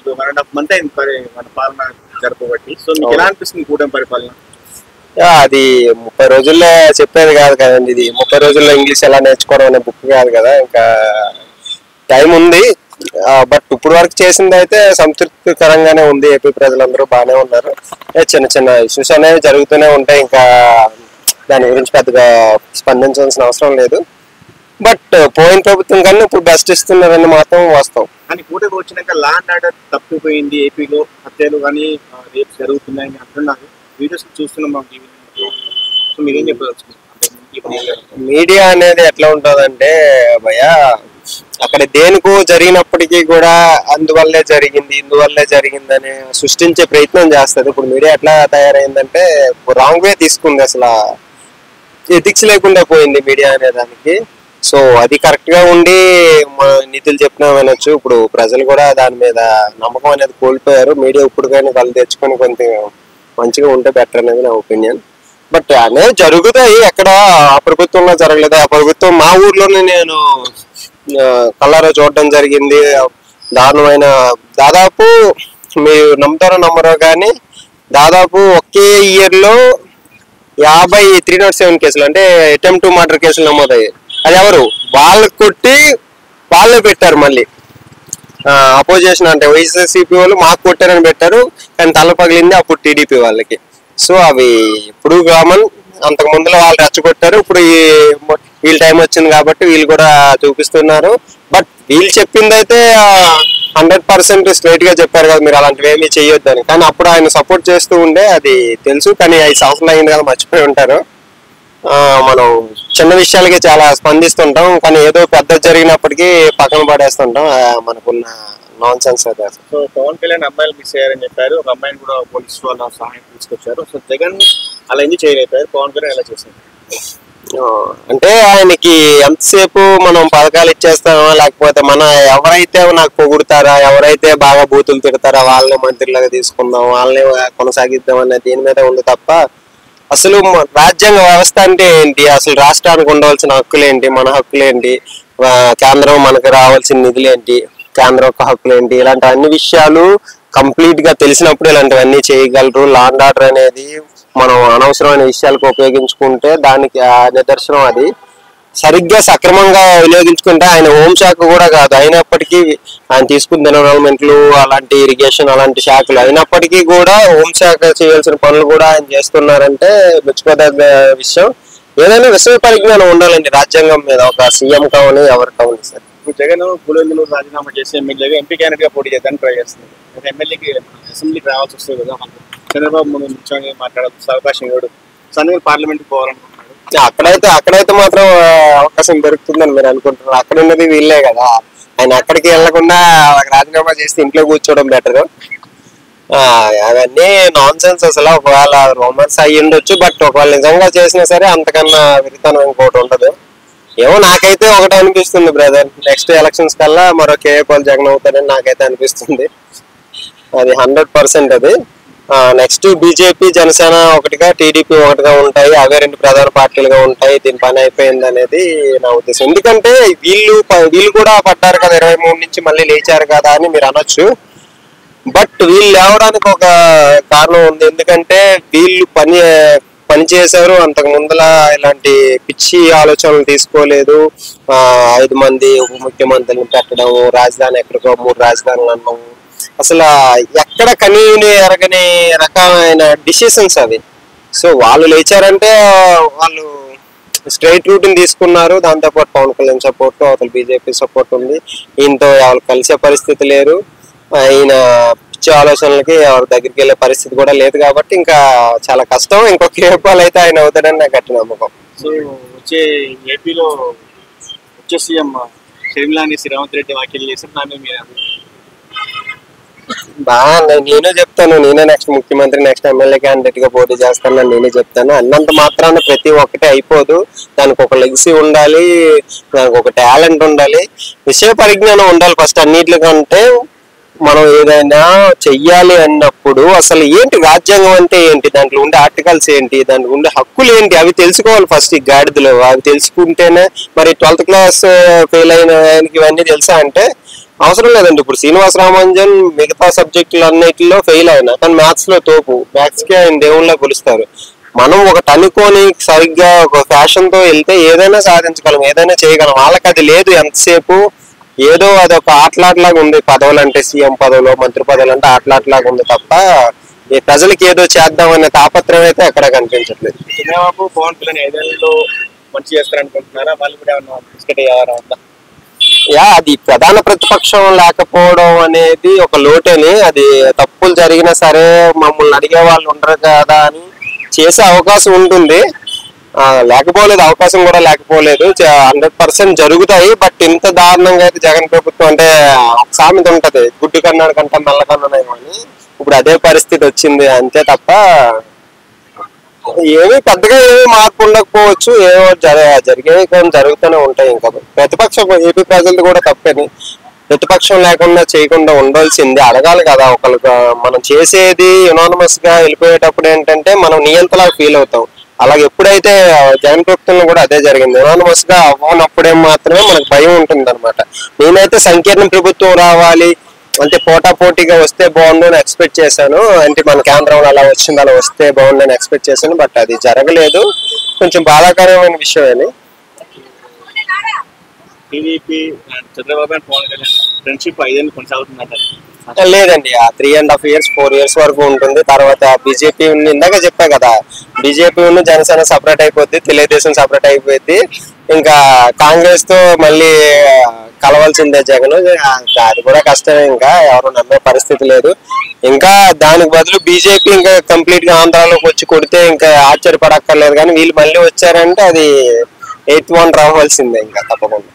ఇప్పుడు 1.5 month అయింది మన పాలన జరపబట్టి. సో మీకు ఎలా అనిపిస్తుంది కూటమి పరిపాలన? అది 30 రోజుల్లో చెప్పేది కాదు కదండి. ఇది 30 రోజుల్లో ఇంగ్లీష్ ఎలా నేర్చుకోవడం అనే బుక్ కాదు కదా, ఇంకా టైం ఉంది. బట్ ఇప్పుడు వరకు చేసింది అయితే సంతృప్తికరంగానే ఉంది. ఏపీ ప్రజలందరూ బాగానే ఉన్నారు. చిన్న చిన్న ఇష్యూస్ అనేవి జరుగుతూనే ఉంటాయి, ఇంకా దాని గురించి పెద్దగా స్పందించాల్సిన అవసరం లేదు. బట్ పోయిన ప్రభుత్వం కన్నా ఇప్పుడు బెస్ట్ ఇస్తున్నారని మాత్రం వాస్తవం. కానీ కూటమి వచ్చినాక లా అండ్ ఆర్డర్ తప్పిపోయింది, ఏపీలో హత్యలు కానీ రేపు జరుగుతున్నాయని అంటున్నారు. వీడియోస్ చూస్తున్నాం మా టీవీలో. సో మీరేం చెప్పవచ్చు? మీడియా అనేది ఎట్లా ఉంటుందంటే భయ, అక్కడ దేనికో జరిగినప్పటికీ కూడా ఇందువల్లే జరిగిందని సృష్టించే ప్రయత్నం చేస్తుంది. ఇప్పుడు మీడియా ఎట్లా తయారైందంటే రాంగ్ వే తీసుకుంది, అసలు ఎథిక్స్ లేకుండా పోయింది మీడియా అనే దానికి. సో అది కరెక్ట్ గా ఉండి నిధులు చెప్పినా వినొచ్చు. ఇప్పుడు ప్రజలు కూడా దాని మీద నమ్మకం అనేది కోల్పోయారు. మీడియా ఇప్పుడు కానీ కళ్ళు తెచ్చుకొని కొంచెం మంచిగా ఉంటే బెటర్ అనేది నా ఒపీనియన్. బట్ అనేది జరుగుతాయి, ఎక్కడ ఆ ప్రభుత్వంలో జరగలేదు. ఆ ప్రభుత్వం మా ఊర్లోనే నేను కళ్ళారా చూడడం జరిగింది. దారుణమైన, దాదాపు మీరు నమ్ముతారో నమ్మరో కానీ దాదాపు ఒకే ఇయర్ లో 50 307 కేసులు అంటే అటెంప్ట్ టు మర్డర్ కేసులు నమోదయ్యాయి. అది ఎవరు వాళ్ళు కొట్టి వాళ్ళే పెట్టారు. మళ్ళీ అపోజిషన్ అంటే వైఎస్ఆర్సీపీ వాళ్ళు మాకు కొట్టారని పెట్టారు, కానీ తల పగిలింది అప్పుడు టీడీపీ వాళ్ళకి. సో అవి ఇప్పుడు కామన్. అంతకు ముందులో వాళ్ళు రెచ్చగొట్టారు, ఇప్పుడు వీళ్ళ టైం వచ్చింది కాబట్టి వీళ్ళు కూడా చూపిస్తున్నారు. బట్ వీళ్ళు చెప్పింది అయితే 100% స్ట్రైట్ గా చెప్పారు కదా, మీరు అలాంటివి ఏమీ చేయొద్దని. కానీ అప్పుడు ఆయన సపోర్ట్ చేస్తూ ఉండే, అది తెలుసు. కానీ 5 సంవత్సరాలు అయింది కదా, మర్చిపోయి ఉంటారు. మనం చిన్న విషయాలకి చాలా స్పందిస్తుంటాం, కానీ ఏదో పెద్ద జరిగినప్పటికీ పక్కన పడేస్తుంటాం. మనకున్న నాన్ సెన్స్ అదే. సో పవన్ కళ్యాణ్ అమ్మాయిలు మిస్ అయ్యారని చెప్పారు, ఒక అమ్మాయిని కూడా పోలీసు వాళ్ళ సహాయం తీసుకొచ్చారు. సో జగన్ అలా ఎందుకు చేయలేకపోయారు, పవన్ కళ్యాణ్ ఎలా చేశారు? అంటే ఆయనకి ఎంతసేపు మనం పథకాలు ఇచ్చేస్తామా, లేకపోతే మన ఎవరైతే నాకు పొగుడతారా, ఎవరైతే బాగా బూతులు తిడతారా వాళ్ళని మంత్రులుగా తీసుకుందాం, వాళ్ళని కొనసాగిద్దాం అనే దీని మీద ఉంది తప్ప అసలు రాజ్యాంగ వ్యవస్థ అంటే ఏంటి, అసలు రాష్ట్రానికి ఉండవలసిన హక్కులేంటి, మన హక్కులేంటి, కేంద్రం మనకు రావాల్సిన నిధులేంటి, కేంద్రం యొక్క హక్కులేంటి, ఇలాంటి అన్ని విషయాలు కంప్లీట్ గా తెలిసినప్పుడు ఇలాంటివన్నీ చేయగలరు. లా అండ్ ఆర్డర్ అనేది మనం అనవసరమైన విషయాలకు ఉపయోగించుకుంటే దానికి నిదర్శనం. అది సరిగ్గా సక్రమంగా వినియోగించుకుంటే ఆయన హోంశాఖ కూడా కాదు, అయినప్పటికీ ఆయన తీసుకున్న ఎన్విరాన్మెంట్లు అలాంటి ఇరిగేషన్ అలాంటి శాఖలు అయినప్పటికీ కూడా హోంశాఖ చేయాల్సిన పనులు కూడా ఆయన చేస్తున్నారంటే మెచ్చుకోదగ్గ విషయం. ఏదైనా విషయ పరిజ్ఞానం ఉండాలండి రాజ్యాంగం మీద, ఒక సీఎం కావాలి ఎవరు కావాలి సార్. ఇప్పుడు జగన్ పులివెందులు రాజీనామా చేసి ఎమ్మెల్యేగా ఎంపీ క్యాండిడేట్ గా పోటీ చేద్దానికి ట్రై చేస్తుంది. ఒక ఎమ్మెల్యేకి అసెంబ్లీకి రావాల్సి వస్తుంది కదా, చంద్రబాబు ముందు నిల్చొని మాట్లాడాల్సిన అవకాశం ఇవ్వడు. సన్నీ పార్లమెంట్కి పోవాలనుకుంటున్నాడు. అక్కడైతే మాత్రం అవకాశం దొరుకుతుందని మీరు అనుకుంటున్నారు. అక్కడ ఉన్నది వీళ్ళే కదా, ఆయన అక్కడికి వెళ్లకుండా రాజీనామా చేసి ఇంట్లో కూర్చోవడం బెటర్. అవన్నీ నాన్ సెన్స్ అసలు. ఒకవేళ రూమర్స్ అయ్యి ఉండొచ్చు, బట్ ఒకవేళ నిజంగా చేసినా సరే అంతకన్నా విరితనం ఇంకోటి ఉండదు. ఏమో నాకైతే ఒకటి అనిపిస్తుంది బ్రదర్, నెక్స్ట్ ఎలక్షన్స్ కల్లా మరో కేఏపాల్ జగన్ అవుతారని నాకైతే అనిపిస్తుంది. అది 100% అది. నెక్స్ట్ బీజేపీ జనసేన ఒకటిగా, టీడీపీ ఒకటిగా ఉంటాయి, అవే 2 ప్రధాన పార్టీలుగా ఉంటాయి. దీని పని అయిపోయింది అనేది నా ఉద్దేశం. ఎందుకంటే వీళ్ళు కూడా పడ్డారు కదా 23 నుంచి, మళ్ళీ లేచారు కదా అని మీరు అనొచ్చు. బట్ వీళ్ళు లేవడానికి ఒక కారణం ఉంది, ఎందుకంటే వీళ్ళు పని చేశారు. అంతకు ముందలా ఇలాంటి పిచ్చి ఆలోచనలు తీసుకోలేదు. 5 మంది ఉప ముఖ్యమంత్రులను పెట్టడం, రాజధాని ఎక్కడికో 3 రాజధానులు అన్నాము, అసలు ఎక్కడ కనీని ఎరగని రకమైన డిసిషన్స్ అవి. సో వాళ్ళు లేచారంటే వాళ్ళు స్ట్రైట్ రూట్ ని తీసుకున్నారు. దాంతోపాటు పవన్ కళ్యాణ్ సపోర్ట్, అవతల బీజేపీ సపోర్ట్ ఉంది. ఈయనతో ఎవరు కలిసే పరిస్థితి లేరు, ఈయన పిచ్చే ఆలోచనలకి ఎవరి దగ్గరికి వెళ్ళే పరిస్థితి కూడా లేదు. కాబట్టి ఇంకా చాలా కష్టం. ఇంకొక కేపాలు అయితే ఆయన అవుతాడని నాకు గట్టి నమ్మకం. సో వచ్చే ఏపీలో వచ్చే సీఎం షర్మిలాని రేవంత్ రెడ్డి వ్యాఖ్యలు చేశారు, దాని మీద బాగా నేను చెప్తాను, నేనే నెక్స్ట్ ముఖ్యమంత్రి, నెక్స్ట్ ఎమ్మెల్యే క్యాండిడేట్ గా పోటీ చేస్తానని నేనే చెప్తాను. అన్నంత మాత్రాన ప్రతి ఒక్కటి అయిపోదు, దానికి ఒక లెగసీ ఉండాలి, దానికి ఒక టాలెంట్ ఉండాలి, విషయ పరిజ్ఞానం ఉండాలి ఫస్ట్. అన్నిటికంటే మనం ఏదైనా చెయ్యాలి అన్నప్పుడు అసలు ఏంటి రాజ్యాంగం అంటే ఏంటి, దాంట్లో ఉండే ఆర్టికల్స్ ఏంటి, దాంట్లో ఉండే హక్కులు ఏంటి, అవి తెలుసుకోవాలి ఫస్ట్. ఈ గాడిదలో అవి తెలుసుకుంటేనే. మరి 12th క్లాస్ ఫెయిల్ అయిన ఆయనకి ఇవన్నీ తెలుసా అంటే అవసరం లేదండి. ఇప్పుడు శ్రీనివాస రామానుజన్ మిగతా సబ్జెక్టులు అన్నిటిలో ఫెయిల్ అయినా కానీ మ్యాథ్స్ లో తోపు, మ్యాథ్స్ కి ఆయన దేవుళ్ళ కొలుస్తారు. మనం ఒకటి అనుకొని సరిగ్గా ఒక ఫ్యాషన్ తో వెళ్తే ఏదైనా సాధించగలం, ఏదైనా చేయగలం. వాళ్ళకి అది లేదు. ఎంతసేపు ఏదో అదొక ఆటలాటలాగా ఉంది. పదవులు అంటే సీఎం పదవులు, మంత్రి పదవులు అంటే ఆటలాటలాగా ఉంది తప్ప ఈ ప్రజలకి ఏదో చేద్దామనే తాపత్రయం అయితే ఎక్కడ కనిపించట్లేదు. చంద్రబాబు పవన్ కళ్యాణ్ 5 ఏళ్ళలో మంచి చేస్తారనుకుంటున్నారా? వాళ్ళు కూడా ఏమన్నా బిస్కెట్ అయ్యారా ఉందా? అది ప్రధాన ప్రతిపక్షం లేకపోవడం అనేది ఒక లోటేని. అది తప్పులు జరిగినా సరే మమ్మల్ని అడిగే వాళ్ళు ఉండరు కదా అని చేసే అవకాశం ఉంటుంది. లేకపోలేదు, అవకాశం కూడా లేకపోలేదు. 100% జరుగుతాయి. బట్ ఇంత దారుణంగా అయితే జగన్ ప్రభుత్వం అంటే సామెత ఉంటది, గుడ్డు కన్నాడు కంటే మెల్ల కన్నాడు అని. ఇప్పుడు అదే పరిస్థితి వచ్చింది అంతే తప్ప ఏమీ పెద్దగా ఏమీ మార్పు ఉండకపోవచ్చు. ఏమో జరిగేవి కొన్ని జరుగుతూనే ఉంటాయి. ఇంకా ప్రతిపక్షం ఏపీ ప్రజలది కూడా తప్పని. ప్రతిపక్షం లేకుండా చేయకుండా ఉండాల్సింది. అడగాలి కదా ఒకరికి. మనం చేసేది యునానిమస్ గా వెళ్ళిపోయేటప్పుడు ఏంటంటే మనం నియంతలా ఫీల్ అవుతాం. అలాగే ఎప్పుడైతే జగన్ ప్రభుత్వంలో కూడా అదే జరిగింది. యునానిమస్ గా అవ్వనప్పుడే మాత్రమే మనకు భయం ఉంటుంది అనమాట. నేనైతే సంకీర్ణ ప్రభుత్వం రావాలి అంటే పోటాపోటీగా వస్తే బాగుండు అని ఎక్స్పెక్ట్ చేశాను. అంటే మన కేంద్రంలో అలా వచ్చింది, అలా వస్తే బాగుండు అని ఎక్స్పెక్ట్ చేశాను. బట్ అది జరగలేదు. కొంచెం బాధాకరమైన విషయమని. టీడీపీ చంద్రబాబు అండ్ పవన్ కళ్యాణ్ ఫ్రెండ్షిప్ 5 ఏళ్ళు కొనసాగుతుందంట. లేదండి, 3.5 years 4 years వరకు ఉంటుంది. తర్వాత బీజేపీ ఇందాక చెప్పా కదా, బీజేపీ జనసేన సపరేట్ అయిపోద్ది, తెలుగుదేశం సపరేట్ అయిపోద్ది. ఇంకా కాంగ్రెస్ తో మళ్ళీ కలవాల్సిందే జగన్. అది కూడా కష్టమే. ఇంకా ఎవరు నమ్మే పరిస్థితి లేదు. ఇంకా దానికి బదులు బీజేపీ ఇంకా కంప్లీట్ గా ఆంధ్రాలోకి వచ్చి కొడితే ఇంకా ఆశ్చర్యపడక్కర్లేదు. కానీ వీళ్ళు మళ్ళీ వచ్చారంటే అది 8th one రావాల్సిందే ఇంకా తప్పకుండా.